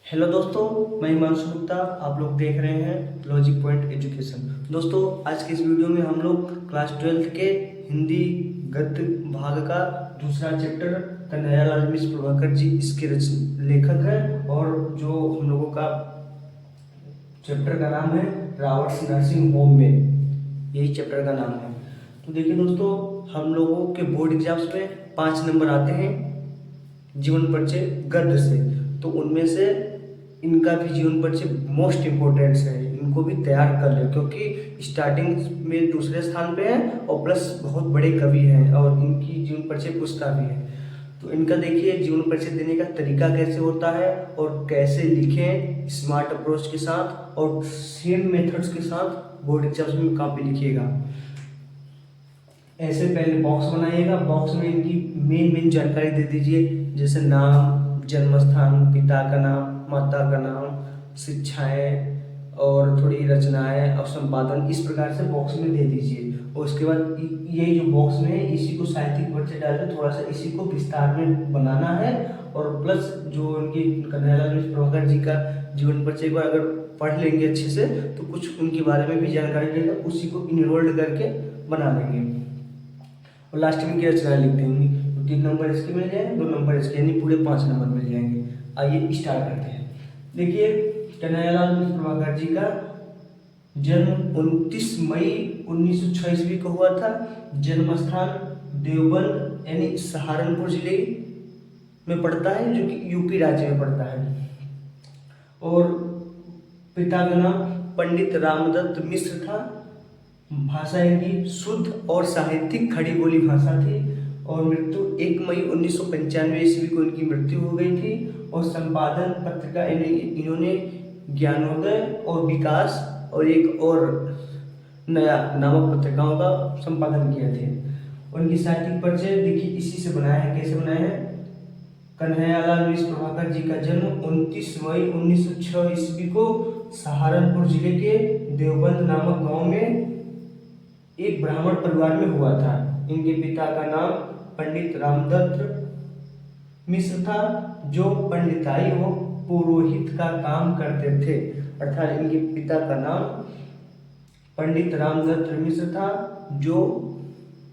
Hello दोस्तों, मैं हिमांशु गुप्ता। आप लोग देख रहे हैं लॉजिक पॉइंट एजुकेशन। दोस्तों, आज की इस वीडियो में हम लोग क्लास 12 के हिंदी गद्य भाग का दूसरा चैप्टर कन्हैयालाल मिश्र प्रभाकर जी इसके लेखक हैं, और जो हम लोगों का चैप्टर का नाम है रावर्स नर्सिंग होम में, यही चैप्टर का नाम है। तो देखिए दोस्तों, हम लोगों के बोर्ड एग्जाम्स में 5 नंबर आते हैं जीवन परिचय गद्य से, तो उनमें से इनका भी जीवन परिचय मोस्ट इम्पोर्टेंट है। इनको भी तैयार कर ले, क्योंकि स्टार्टिंग में दूसरे स्थान पे है और प्लस बहुत बड़े कवि हैं और इनकी जीवन परिचय पुस्तक भी है। तो इनका देखिए जीवन परिचय देने का तरीका कैसे होता है और कैसे लिखें स्मार्ट अप्रोच के साथ और सेम मेथड्स के साथ बोर्ड एग्जाम्स में कॉपी लिखिएगा। ऐसे पहले बॉक्स बनाइएगा, बॉक्स में इनकी मेन जानकारी दे दीजिए, जैसे नाम, जन्म स्थान, पिता का नाम, माता का नाम, शिक्षाएं और थोड़ी रचनाएं और संपादन, इस प्रकार से बॉक्स में दे दीजिए। और उसके बाद ये जो बॉक्स में है इसी को साहित्यिक परिचय डाल के थोड़ा सा इसी को विस्तार में बनाना है, और प्लस जो उनकी कन्हैयालाल मिश्र प्रभाकर जी का जीवन परिचय को अगर पढ़ लेंगे अच्छे से तो कुछ उनके बारे में भी जानकारी रहेगा, उसी को इनरोल्ड करके बना लेंगे। और लास्ट में क्या रचना लिख देंगे, तो 3 नंबर इसके मिल जाएंगे, 2 नंबर इसके, यानी पूरे 5 नंबर मिल जाएंगे। आइए स्टार्ट करते हैं। देखिए, कन्हैयालाल मिश्र प्रभाकर जी का जन्म 29 मई 1906 ईस्वी को हुआ था। जन्म स्थान देवबंद यानी सहारनपुर जिले में पड़ता है, जो कि यूपी राज्य में पड़ता है। और पिता का नाम पंडित रामदत्त मिश्र था। भाषा इनकी शुद्ध और साहित्यिक खड़ी बोली भाषा थी। और मृत्यु 1 मई 1995 ईस्वी को इनकी मृत्यु हो गई थी। और संपादन पत्रिका इन्होंने ज्ञानोदय और विकास और एक और नया नामक पत्रिकाओं का संपादन किए थे। उनकी साहित्यिक परिचय देखिए इसी से बनाया है। कैसे बनाया है? कन्हैयालाल मिश्र प्रभाकर जी का जन्म 29 मई 1906 ईस्वी को सहारनपुर जिले के देवबंद नामक गांव में एक ब्राह्मण परिवार में हुआ था। इनके पिता का नाम पंडित रामदत्त मिश्र था, जो पंडिताई व पुरोहित का काम करते थे। अर्थात इनके पिता का नाम पंडित रामदत्त मिश्र था, जो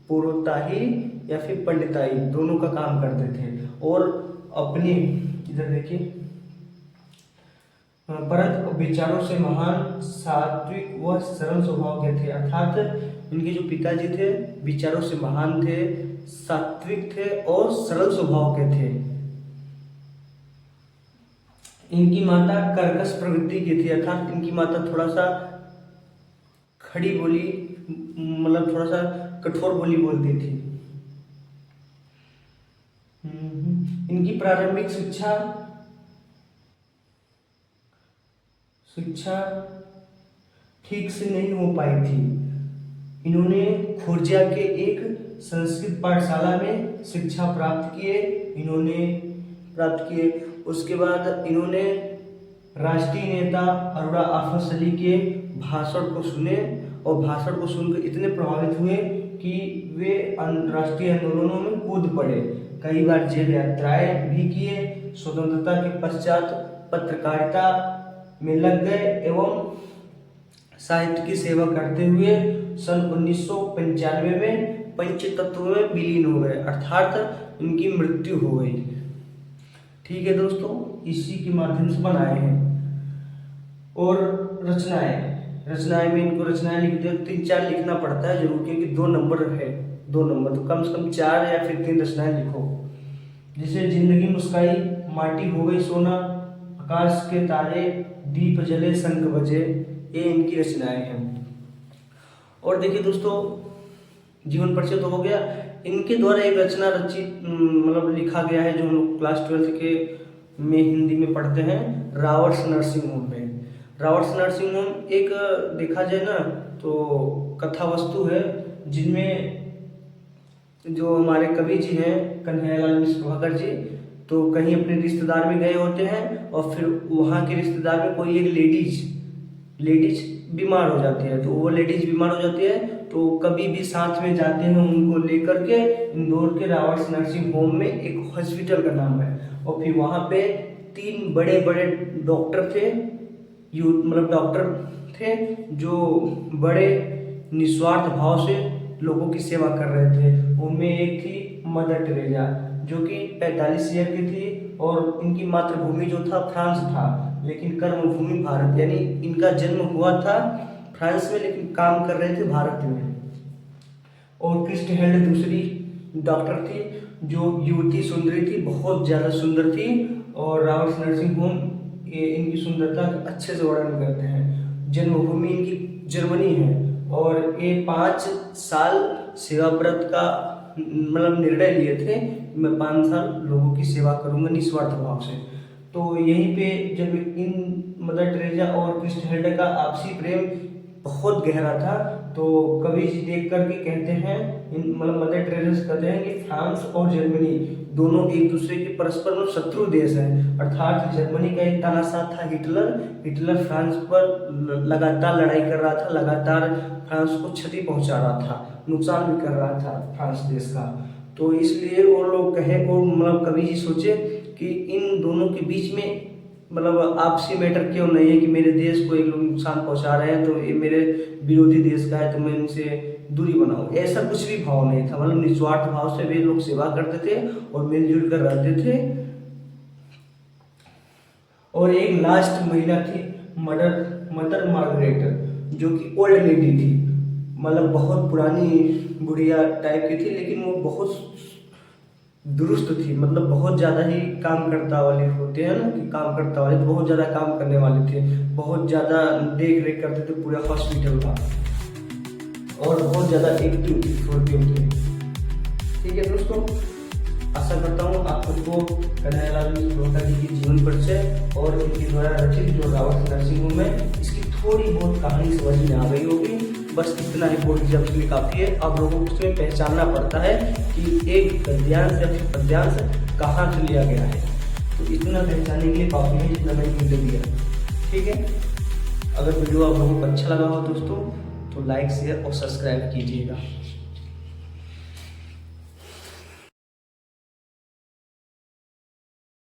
पुरोहिताई या फिर पंडिताई दोनों का काम करते थे। और अपने इधर देखिए, परंतु विचारों से महान, सात्विक व सरल स्वभाव के थे। अर्थात इनके जो पिताजी थे विचारों से महान थे, सात्विक थे और सरल स्वभाव के थे। इनकी माता कर्कश प्रवृत्ति की थी। अर्थात इनकी माता थोड़ा सा खड़ी बोली, मतलब थोड़ा सा कठोर बोली बोलती थी। इनकी प्रारंभिक शिक्षा ठीक से नहीं हो पाई थी। इन्होंने खुर्जा के एक संस्कृत पाठशाला में शिक्षा प्राप्त किए। उसके बाद इन्होंने राष्ट्रीय नेता अरोड़ा आफत अली के भाषण को सुने और भाषण को सुनकर इतने प्रभावित हुए कि वे राष्ट्रीय आंदोलनों में कूद पड़े। कई बार जेल यात्राएं भी किए। स्वतंत्रता के पश्चात पत्रकारिता में लग गए एवं साहित्य की सेवा करते हुए सन 1995 में पंचतत्व में विलीन हो गए। अर्थात इनकी मृत्यु हो गई। ठीक है दोस्तों, इसी के माध्यम से बनाए हैं। और रचनाएं में इनको रचनाएं लिखते हैं 3-4 लिखना पड़ता है जरूर, क्योंकि 2 नंबर है, 2 नंबर तो कम से कम 4 या फिर 3 रचनाएं लिखो। जैसे जिंदगी मुस्काई, माटी हो गई सोना, आकाश के तारे, दीप जले, शंख बजे, ये इनकी रचनाएं हैं। और देखिए दोस्तों, जीवन परिचय तो हो गया। इनके द्वारा एक रचना रचित मतलब लिखा गया है, जो हम लोग क्लास 12 के में हिंदी में पढ़ते हैं, रावर्स नर्सिंग होम में। रावर्स नर्सिंग होम एक देखा जाए ना तो कथा वस्तु है, जिनमें जो हमारे कवि जी हैं कन्हैयालाल मिश्र प्रभाकर जी, तो कहीं अपने रिश्तेदार में गए होते हैं और फिर वहाँ के रिश्तेदार में कोई एक लेडीज बीमार हो जाती है। तो वो लेडीज बीमार हो जाती है तो कभी भी साथ में जाते हैं उनको लेकर के। इंदौर के रावर्स नर्सिंग होम में एक हॉस्पिटल का नाम है, और फिर वहाँ पे 3 बड़े बड़े डॉक्टर थे, मतलब डॉक्टर थे जो बड़े निस्वार्थ भाव से लोगों की सेवा कर रहे थे। उनमें एक थी मदर टेरेसा जो कि 45 ईयर की थी और इनकी मातृभूमि जो था फ्रांस था, लेकिन कर्मभूमि भारत, यानी इनका जन्म हुआ था फ्रांस में लेकिन काम कर रहे थे भारत में। और क्रिस्ट हेल्ड दूसरी डॉक्टर थी जो युवती सुंदरी थी, बहुत ज़्यादा सुंदर थी। और रॉबर्ट्स नर्सिंग होम ये इनकी सुंदरता अच्छे से वर्णन करते हैं। जन्मभूमि इनकी जर्मनी है और ये 5 साल सेवा व्रत का मतलब निर्णय लिए थे, मैं 5 साल लोगों की सेवा करूंगा निस्वार्थ भाव से। तो यहीं पे जब इन मदर टेरेसा और क्रिस्ट हेल्ड का आपसी प्रेम बहुत गहरा था, तो कवि जी देख करके कहते हैं, मतलब मदर टेरेसा कहते हैं कि फ्रांस और जर्मनी दोनों एक दूसरे के परस्पर में शत्रु देश हैं। अर्थात जर्मनी का एक तानाशाह था हिटलर फ्रांस पर लगातार लड़ाई कर रहा था, लगातार फ्रांस को क्षति पहुंचा रहा था, नुकसान भी कर रहा था फ्रांस देश का। तो इसलिए वो लोग कहे, और मतलब कवि जी सोचे कि इन दोनों के बीच में मतलब आपसी मैटर क्यों नहीं है कि मेरे देश को एक लोग नुकसान पहुंचा रहे हैं तो ये मेरे विरोधी देश का है तो मैं इनसे दूरी बनाऊं। ऐसा कुछ भी भाव नहीं था, मतलब निस्वार्थ भाव से वे लोग सेवा करते थे और मिलजुल कर रहते थे। और एक लास्ट महिला थी मदर मार्गरेट जो कि ओल्ड लेडी थी, मतलब बहुत पुरानी बुढ़िया टाइप की थी, लेकिन वो बहुत दुरुस्त थी, मतलब बहुत ज़्यादा ही काम करता वाले होते हैं ना कि काम करता वाले, बहुत ज़्यादा काम करने वाले थे, बहुत ज़्यादा देख रेख करते थे पूरा हॉस्पिटल का और बहुत ज़्यादा एक्टिव थे। ठीक है दोस्तों, आशा करता हूँ आप सबको कन्हैयालाल नेहरू जी की जीवन परिचय और इनके द्वारा रचित जो रॉबर्ट्स नर्सिंग होम है इसकी थोड़ी बहुत कहानी समझ में आ गई होगी। बस इतना ही बोल दीजिए, उसके लिए काफ़ी है। आप लोगों को उसमें पहचानना पड़ता है कि एक गद्यांश या फिर पद्यांश कहाँ से लिया गया है, तो इतना पहचानने के लिए काफ़ी है जितना मैंने वीडियो दिया। ठीक है, अगर वीडियो आप लोगों को अच्छा लगा हो दोस्तों तो लाइक शेयर और सब्सक्राइब कीजिएगा।